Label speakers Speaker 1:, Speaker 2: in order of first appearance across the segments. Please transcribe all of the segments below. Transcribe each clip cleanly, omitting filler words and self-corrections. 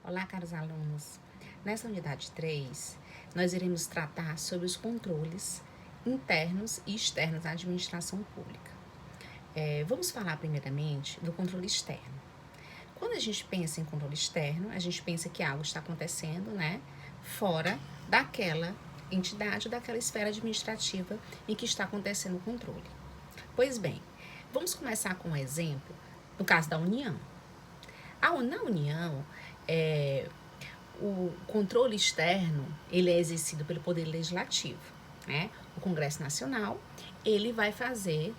Speaker 1: Olá, caros alunos. Nessa unidade 3, nós iremos tratar sobre os controles internos e externos da administração pública. Vamos falar primeiramente do controle externo. Quando a gente pensa em controle externo, a gente pensa que algo está acontecendo, fora daquela entidade ou daquela esfera administrativa em que está acontecendo o controle. Pois bem, vamos começar com um exemplo, no caso da União. Na União, o controle externo, ele é exercido pelo Poder Legislativo, O Congresso Nacional, ele vai fazer,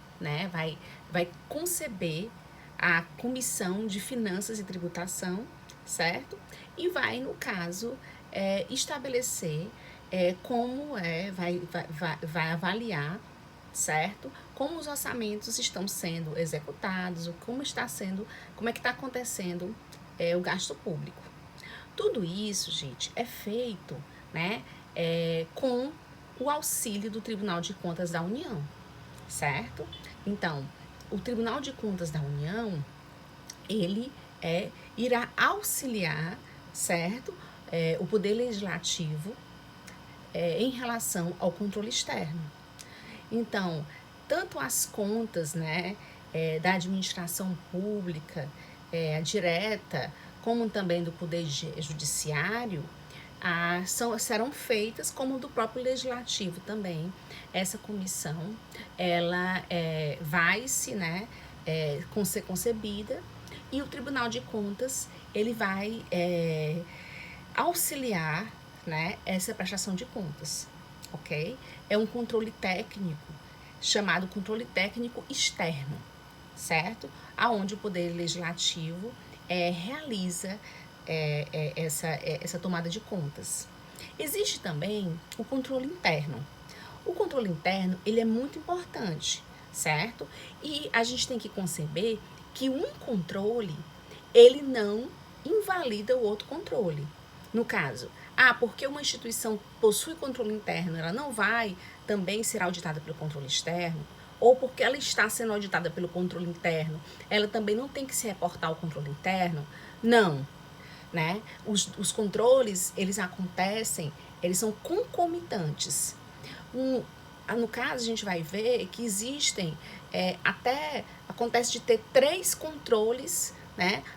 Speaker 1: vai conceber a Comissão de Finanças e Tributação, certo? E vai, no caso, estabelecer como vai avaliar, certo? Como os orçamentos estão sendo executados, como é que está acontecendo o gasto público. Tudo isso, gente, é feito, com o auxílio do Tribunal de Contas da União, certo? Então, o Tribunal de Contas da União, ele irá auxiliar, certo? O Poder Legislativo em relação ao controle externo. Então, tanto as contas, da administração pública, direta, como também do Poder Judiciário, serão feitas como do próprio Legislativo também. Essa comissão, ela vai ser concebida, e o Tribunal de Contas, ele vai auxiliar, essa prestação de contas, ok? É um controle técnico, chamado controle técnico externo, certo? Aonde o Poder Legislativo realiza essa tomada de contas. Existe também o controle interno. O controle interno, ele é muito importante, certo? E a gente tem que conceber que um controle, ele não invalida o outro controle. No caso, porque uma instituição possui controle interno, ela não vai também ser auditada pelo controle externo, ou porque ela está sendo auditada pelo controle interno, ela também não tem que se reportar ao controle interno? Não, Os controles, eles acontecem, eles são concomitantes. No caso, a gente vai ver que existem, acontece de ter 3 controles,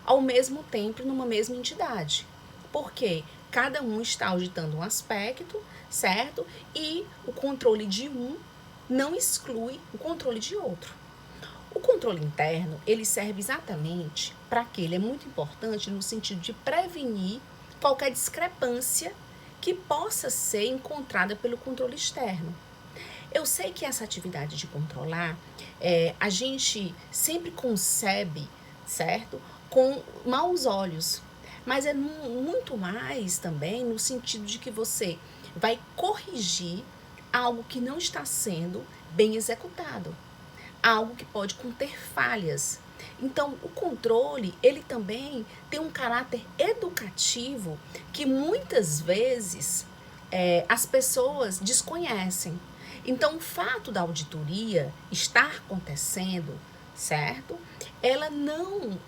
Speaker 1: ao mesmo tempo numa mesma entidade. Por quê? Cada um está auditando um aspecto, certo? E o controle de um não exclui o controle de outro. O controle interno, ele serve exatamente para quê? Ele é muito importante no sentido de prevenir qualquer discrepância que possa ser encontrada pelo controle externo. Eu sei que essa atividade de controlar, a gente sempre concebe, certo? Com maus olhos. Mas é muito mais também no sentido de que você vai corrigir algo que não está sendo bem executado, algo que pode conter falhas. Então, o controle, ele também tem um caráter educativo que muitas vezes as pessoas desconhecem. Então, o fato da auditoria estar acontecendo, certo? Ela não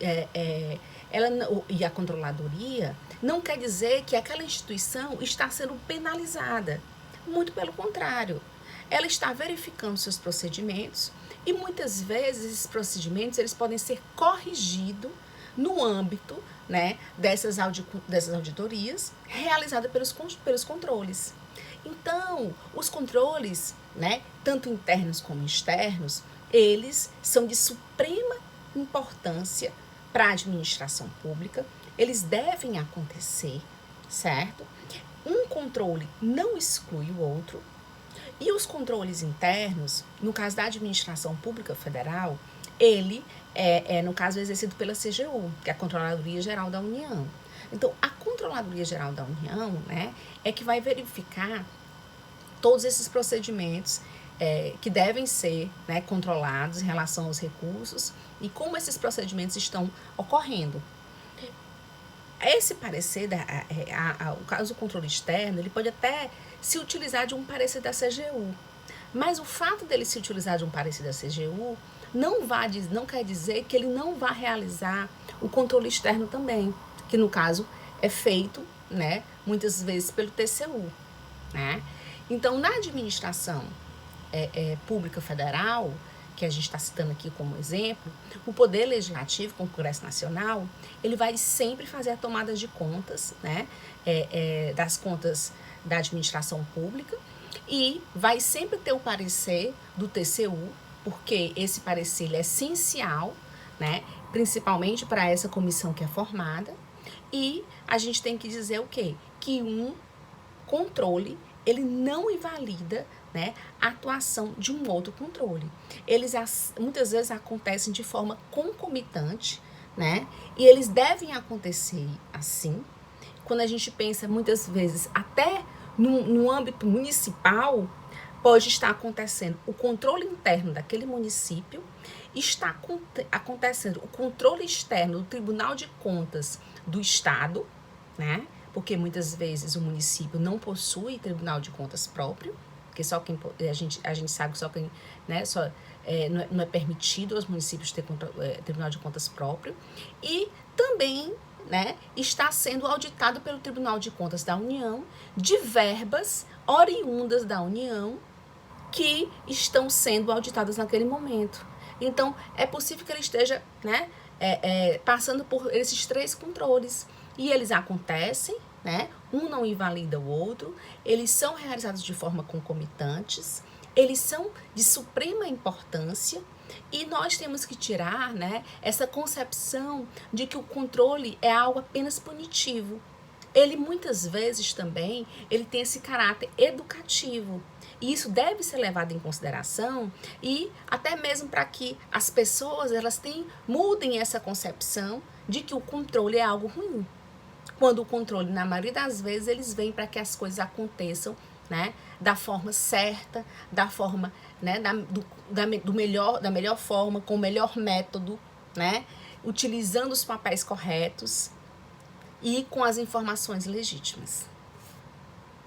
Speaker 1: e a controladoria não quer dizer que aquela instituição está sendo penalizada. Muito pelo contrário. Ela está verificando seus procedimentos e muitas vezes esses procedimentos eles podem ser corrigidos no âmbito dessas auditorias realizadas pelos controles. Então, os controles, tanto internos como externos, eles são de suprema importância para a administração pública, eles devem acontecer, certo? Um controle não exclui o outro, e os controles internos, no caso da administração pública federal, ele no caso, exercido pela CGU, que é a Controladoria Geral da União. Então, a Controladoria Geral da União, é que vai verificar todos esses procedimentos que devem ser controlados em relação aos recursos e como esses procedimentos estão ocorrendo. Esse parecer, o caso do controle externo, ele pode até se utilizar de um parecer da CGU, mas o fato dele se utilizar de um parecer da CGU não quer dizer que ele não vá realizar o controle externo também, que no caso é feito, né, muitas vezes pelo TCU, né? Então, na administração pública federal, que a gente está citando aqui como exemplo, o Poder Legislativo, com o Congresso Nacional, ele vai sempre fazer a tomada de contas, né, das contas da administração pública, e vai sempre ter o parecer do TCU, porque esse parecer é essencial, né, principalmente para essa comissão que é formada, e a gente tem que dizer o quê? Que um controle, ele não invalida, né, a atuação de um outro controle. Eles muitas vezes acontecem de forma concomitante, né, e eles devem acontecer assim. Quando a gente pensa muitas vezes até no âmbito municipal, pode estar acontecendo o controle interno daquele município, está acontecendo o controle externo do Tribunal de Contas do Estado, né? Porque muitas vezes o município não possui Tribunal de Contas próprio, porque só quem a gente sabe que só quem, né, não é permitido aos municípios ter Tribunal de Contas próprio, e também, né, está sendo auditado pelo Tribunal de Contas da União de verbas oriundas da União que estão sendo auditadas naquele momento. Então, é possível que ele esteja, né, passando por esses 3 controles. E eles acontecem, né, um não invalida o outro, eles são realizados de forma concomitantes, eles são de suprema importância, e nós temos que tirar, né, essa concepção de que o controle é algo apenas punitivo. Ele muitas vezes também ele tem esse caráter educativo. E isso deve ser levado em consideração, e até mesmo para que as pessoas mudem essa concepção de que o controle é algo ruim. Quando o controle, na maioria das vezes, eles vêm para que as coisas aconteçam, né, da forma certa, da forma, né, da melhor forma, com o melhor método, né, utilizando os papéis corretos e com as informações legítimas.